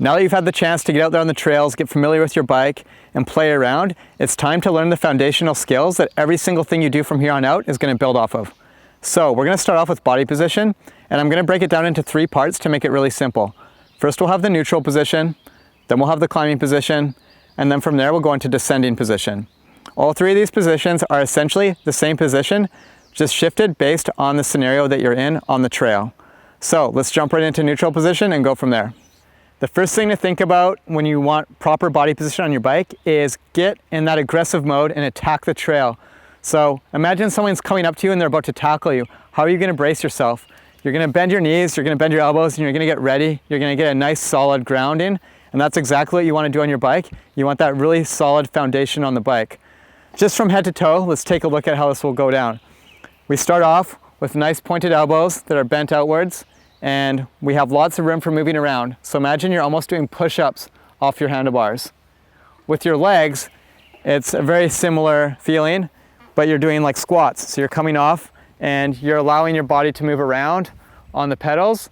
Now that you've had the chance to get out there on the trails, get familiar with your bike, and play around, it's time to learn the foundational skills that every single thing you do from here on out is going to build off of. So we're going to start off with body position, and I'm going to break it down into 3 parts to make it really simple. First we'll have the neutral position, then we'll have the climbing position, and then from there we'll go into descending position. All 3 of these positions are essentially the same position, just shifted based on the scenario that you're in on the trail. So let's jump right into neutral position and go from there. The first thing to think about when you want proper body position on your bike is get in that aggressive mode and attack the trail. So imagine someone's coming up to you and they're about to tackle you. How are you going to brace yourself? You're going to bend your knees, you're going to bend your elbows, and you're going to get ready. You're going to get a nice solid grounding, and that's exactly what you want to do on your bike. You want that really solid foundation on the bike. Just from head to toe, let's take a look at how this will go down. We start off with nice pointed elbows that are bent outwards, and we have lots of room for moving around. So imagine you're almost doing push-ups off your handlebars. With your legs, it's a very similar feeling, but you're doing like squats. So you're coming off and you're allowing your body to move around on the pedals,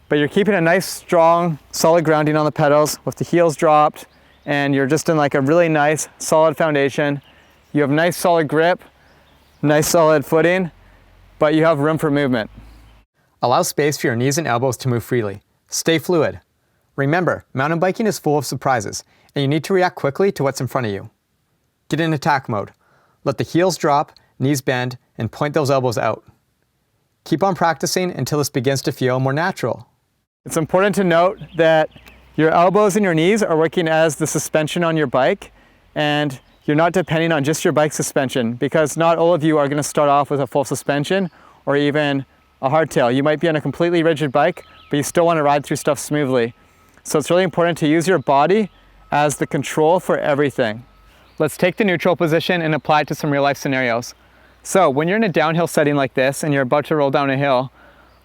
but you're keeping a nice, strong, solid grounding on the pedals with the heels dropped, and you're just in like a really nice, solid foundation. You have nice, solid grip, nice, solid footing, but you have room for movement. Allow space for your knees and elbows to move freely. Stay fluid. Remember, mountain biking is full of surprises, and you need to react quickly to what's in front of you. Get in attack mode. Let the heels drop, knees bend, and point those elbows out. Keep on practicing until this begins to feel more natural. It's important to note that your elbows and your knees are working as the suspension on your bike, and you're not depending on just your bike suspension, because not all of you are going to start off with a full suspension or even a hardtail. You might be on a completely rigid bike, but you still want to ride through stuff smoothly. So it's really important to use your body as the control for everything. Let's take the neutral position and apply it to some real life scenarios. So when you're in a downhill setting like this and you're about to roll down a hill,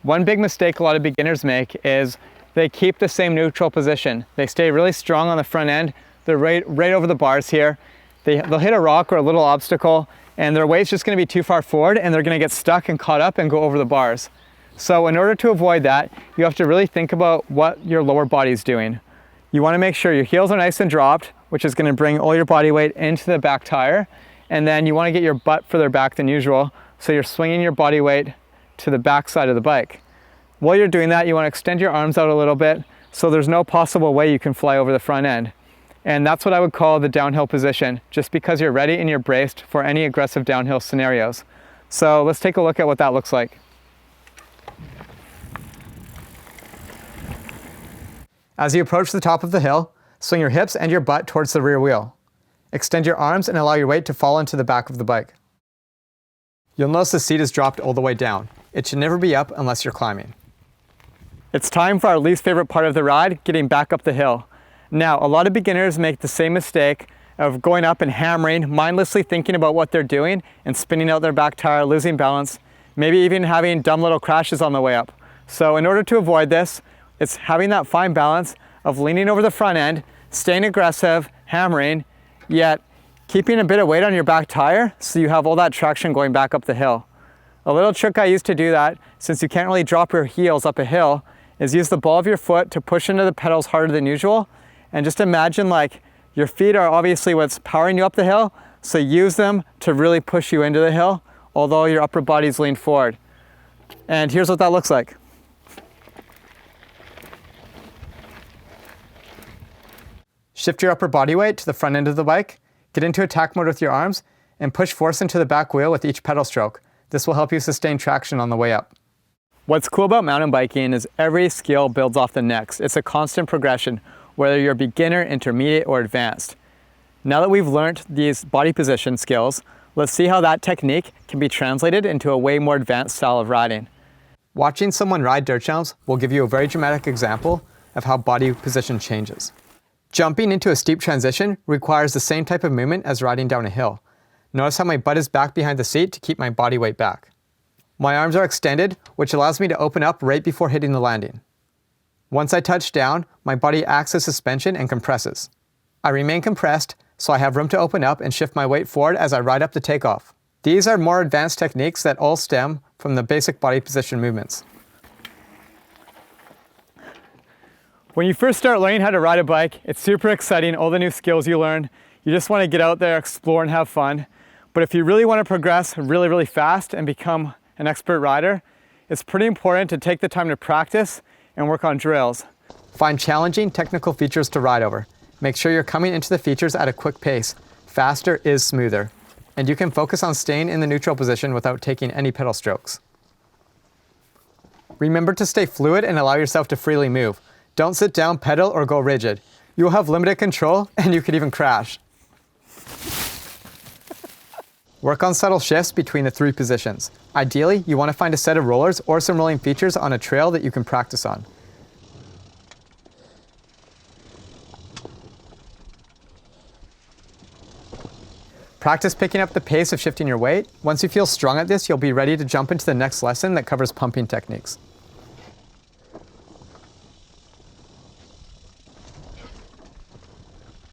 one big mistake a lot of beginners make is they keep the same neutral position. They stay really strong on the front end. They're right over the bars here. They'll hit a rock or a little obstacle, and their weight's just going to be too far forward, and they're going to get stuck and caught up and go over the bars. So in order to avoid that, you have to really think about what your lower body's doing. You want to make sure your heels are nice and dropped, which is going to bring all your body weight into the back tire, and then you want to get your butt further back than usual, so you're swinging your body weight to the back side of the bike. While you're doing that, you want to extend your arms out a little bit, so there's no possible way you can fly over the front end. And that's what I would call the downhill position, just because you're ready and you're braced for any aggressive downhill scenarios. So let's take a look at what that looks like. As you approach the top of the hill, swing your hips and your butt towards the rear wheel. Extend your arms and allow your weight to fall into the back of the bike. You'll notice the seat is dropped all the way down. It should never be up unless you're climbing. It's time for our least favorite part of the ride, getting back up the hill. Now, a lot of beginners make the same mistake of going up and hammering, mindlessly thinking about what they're doing and spinning out their back tire, losing balance, maybe even having dumb little crashes on the way up. So in order to avoid this, it's having that fine balance of leaning over the front end, staying aggressive, hammering, yet keeping a bit of weight on your back tire so you have all that traction going back up the hill. A little trick I use to do that, since you can't really drop your heels up a hill, is use the ball of your foot to push into the pedals harder than usual, and just imagine like your feet are obviously what's powering you up the hill, so use them to really push you into the hill, although your upper body's leaned forward. And here's what that looks like. Shift your upper body weight to the front end of the bike, get into attack mode with your arms, and push force into the back wheel with each pedal stroke. This will help you sustain traction on the way up. What's cool about mountain biking is every skill builds off the next. It's a constant progression, whether you're beginner, intermediate, or advanced. Now that we've learned these body position skills, let's see how that technique can be translated into a way more advanced style of riding. Watching someone ride dirt jumps will give you a very dramatic example of how body position changes. Jumping into a steep transition requires the same type of movement as riding down a hill. Notice how my butt is back behind the seat to keep my body weight back. My arms are extended, which allows me to open up right before hitting the landing. Once I touch down, my body acts as suspension and compresses. I remain compressed, so I have room to open up and shift my weight forward as I ride up the takeoff. These are more advanced techniques that all stem from the basic body position movements. When you first start learning how to ride a bike, it's super exciting, all the new skills you learn. You just want to get out there, explore, and have fun. But if you really want to progress really, really fast and become an expert rider, it's pretty important to take the time to practice and work on drills. Find challenging technical features to ride over. Make sure you're coming into the features at a quick pace. Faster is smoother. And you can focus on staying in the neutral position without taking any pedal strokes. Remember to stay fluid and allow yourself to freely move. Don't sit down, pedal, or go rigid. You will have limited control and you could even crash. Work on subtle shifts between the 3 positions. Ideally, you want to find a set of rollers or some rolling features on a trail that you can practice on. Practice picking up the pace of shifting your weight. Once you feel strong at this, you'll be ready to jump into the next lesson that covers pumping techniques.